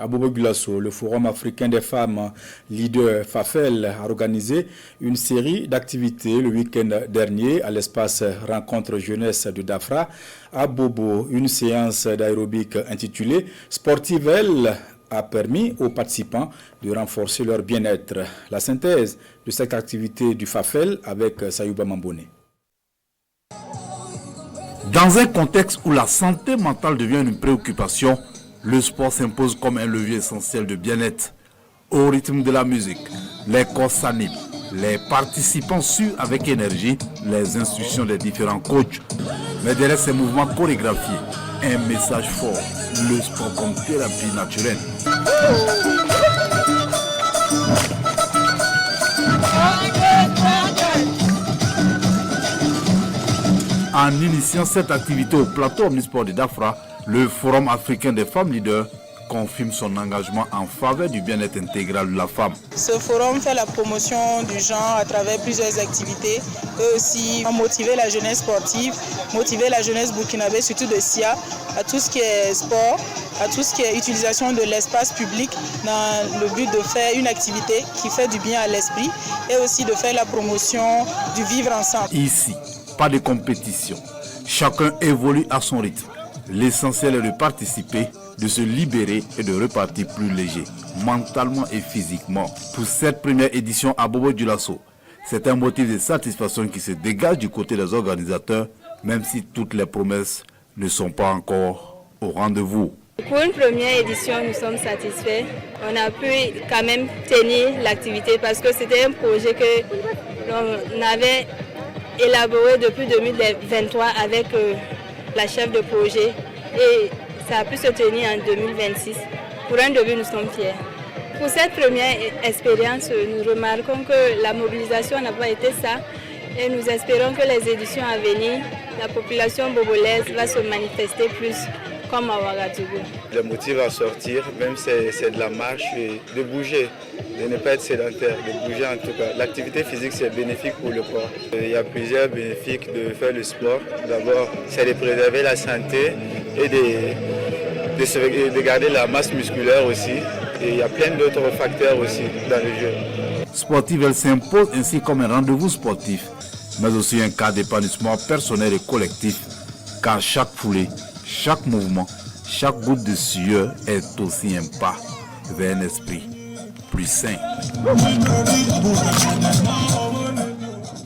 À Bobo-Dioulasso, le Forum africain des femmes leaders FAFEL a organisé une série d'activités le week-end dernier à l'espace Rencontre Jeunesse de Dafra. À Bobo, une séance d'aérobic intitulée Sportivelle a permis aux participants de renforcer leur bien-être. La synthèse de cette activité du FAFEL avec Sayouba Mamboné. Dans un contexte où la santé mentale devient une préoccupation, le sport s'impose comme un levier essentiel de bien-être. Au rythme de la musique, les corps s'animent, les participants suivent avec énergie les instructions des différents coachs. Mais derrière ces mouvements chorégraphiés, un message fort, le sport comme thérapie naturelle. En initiant cette activité au plateau omnisport de Dafra, le Forum africain des femmes leaders confirme son engagement en faveur du bien-être intégral de la femme. Ce forum fait la promotion du genre à travers plusieurs activités et aussi motiver la jeunesse sportive, motiver la jeunesse burkinabé, surtout de SIA, à tout ce qui est sport, à tout ce qui est utilisation de l'espace public dans le but de faire une activité qui fait du bien à l'esprit et aussi de faire la promotion du vivre ensemble. Ici, pas de compétition. Chacun évolue à son rythme. L'essentiel est de participer, de se libérer et de repartir plus léger, mentalement et physiquement. Pour cette première édition à Bobo-Dioulasso, c'est un motif de satisfaction qui se dégage du côté des organisateurs, même si toutes les promesses ne sont pas encore au rendez-vous. Pour une première édition, nous sommes satisfaits. On a pu quand même tenir l'activité parce que c'était un projet que l'on avait élaboré depuis 2023 avec la chef de projet et ça a pu se tenir en 2026. Pour un début, nous sommes fiers. Pour cette première expérience, nous remarquons que la mobilisation n'a pas été ça et nous espérons que les éditions à venir, la population bobolaise va se manifester plus comme à Ouagadougou. Le motive à sortir, même c'est de la marche, et de bouger, de ne pas être sédentaire, de bouger en tout cas. L'activité physique c'est bénéfique pour le corps. Il y a plusieurs bénéfices de faire le sport. D'abord, c'est de préserver la santé et de garder la masse musculaire aussi. Et il y a plein d'autres facteurs aussi dans le jeu. Sportive, elle s'impose ainsi comme un rendez-vous sportif, mais aussi un cas d'épanouissement personnel et collectif, car chaque foulée, chaque mouvement, chaque goutte de sueur est aussi un pas vers un esprit plus sain.